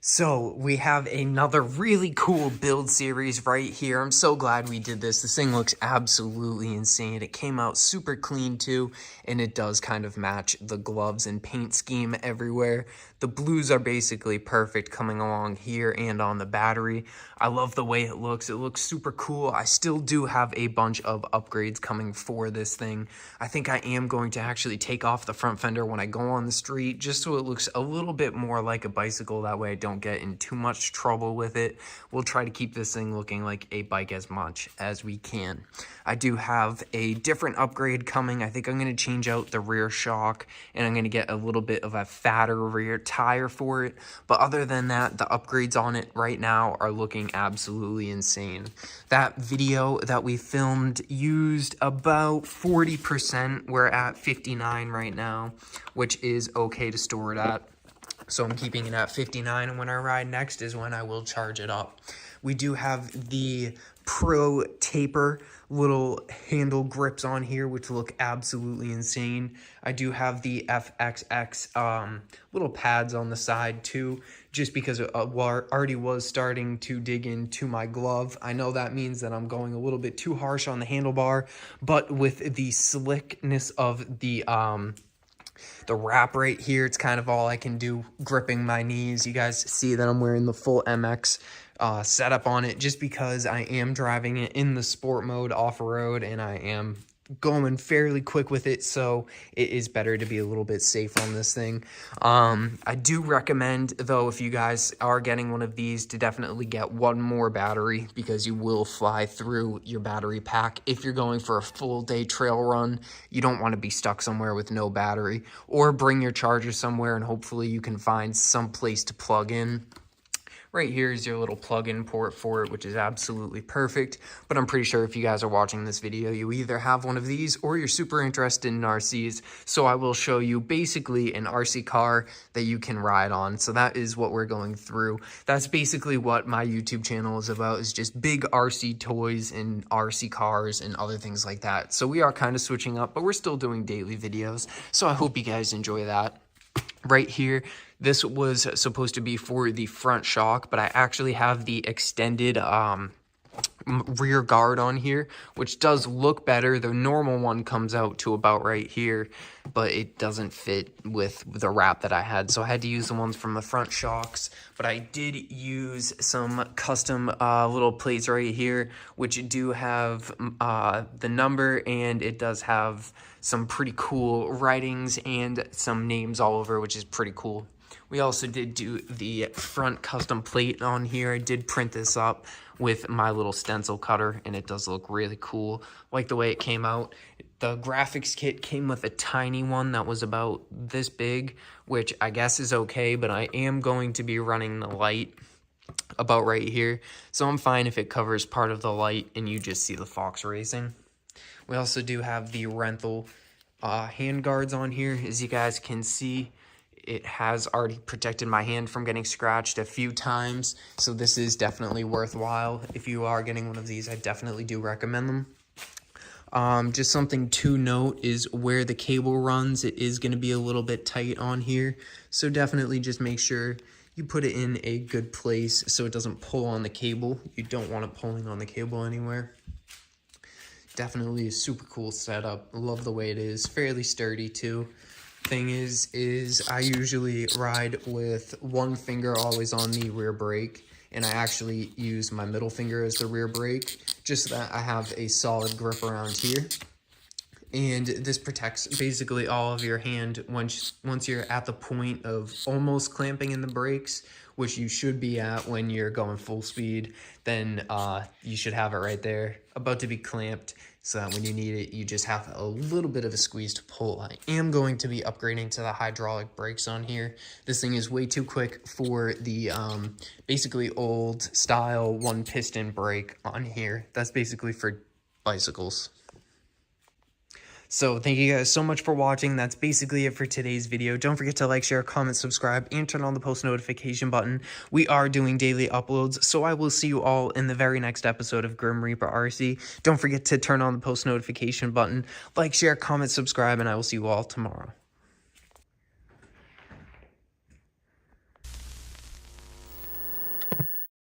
So we have another really cool build series right here. I'm so glad we did this. This thing looks absolutely insane. It came out super clean too, and it does kind of match the gloves and paint scheme everywhere. The blues are basically perfect coming along here and on the battery. I love the way it looks. It looks super cool. I still do have a bunch of upgrades coming for this thing. I think I am going to actually take off the front fender when I go on the street, just so it looks a little bit more like a bicycle. That way I don't get in too much trouble with it. We'll try to keep this thing looking like a bike as much as we can. I do have a different upgrade coming. I think I'm going to change out the rear shock, and I'm going to get a little bit of a fatter rear tire for it. But other than that, the upgrades on it right now are looking absolutely insane. That video that we filmed used about 40%. We're at 59 right now, which is okay to store it at. So I'm keeping it at 59, and when I ride next is when I will charge it up. We do have the Pro Taper little handle grips on here, which look absolutely insane. I do have the FXX little pads on the side too, just because it already was starting to dig into my glove. I know that means that I'm going a little bit too harsh on the handlebar, but with the slickness of the wrap right here, it's kind of all I can do gripping my knees. You guys see that I'm wearing the full MX setup on it, just because I am driving it in the sport mode off-road, and I am going fairly quick with it, so it is better to be a little bit safe on this thing. I do recommend, though, if you guys are getting one of these, to definitely get one more battery, because you will fly through your battery pack. If you're going for a full day trail run, you don't want to be stuck somewhere with no battery, or bring your charger somewhere and hopefully you can find some place to plug in. Right here is your little plug-in port for it, which is absolutely perfect. But I'm pretty sure if you guys are watching this video, you either have one of these or you're super interested in RCs. So I will show you basically an RC car that you can ride on. So that is what we're going through. That's basically what my YouTube channel is about, is just big RC toys and RC cars and other things like that. So we are kind of switching up, but we're still doing daily videos. So I hope you guys enjoy that. Right here, this was supposed to be for the front shock, but I actually have the extended rear guard on here, which does look better. The normal one comes out to about right here, but it doesn't fit with the wrap that I had, so I had to use the ones from the front shocks. But I did use some custom little plates right here, which do have the number, and it does have some pretty cool writings and some names all over, which is pretty cool. We also did do the front custom plate on here. I did print this up with my little stencil cutter, and it does look really cool. Like the way it came out. The graphics kit came with a tiny one that was about this big, which I guess is okay, but I am going to be running the light about right here. So I'm fine if it covers part of the light and you just see the Fox racing. We also do have the rental hand guards on here. As you guys can see, it has already protected my hand from getting scratched a few times, so this is definitely worthwhile. If you are getting one of these, I definitely do recommend them. Just something to note is where the cable runs, it is going to be a little bit tight on here, so definitely just make sure you put it in a good place so it doesn't pull on the cable. You don't want it pulling on the cable anywhere. Definitely a super cool setup. Love the way it is. Fairly sturdy too. Thing is I usually ride with one finger always on the rear brake, and I actually use my middle finger as the rear brake, just so that I have a solid grip around here. And this protects basically all of your hand once you're at the point of almost clamping in the brakes, which you should be at when you're going full speed. Then you should have it right there, about to be clamped, so that when you need it, you just have a little bit of a squeeze to pull. I am going to be upgrading to the hydraulic brakes on here. This thing is way too quick for the basically old style one piston brake on here. That's basically for bicycles. So thank you guys so much for watching. That's basically it for today's video. Don't forget to like, share, comment, subscribe, and turn on the post notification button. We are doing daily uploads, so I will see you all in the very next episode of Grim Reaper RC. Don't forget to turn on the post notification button. Like, share, comment, subscribe, and I will see you all tomorrow.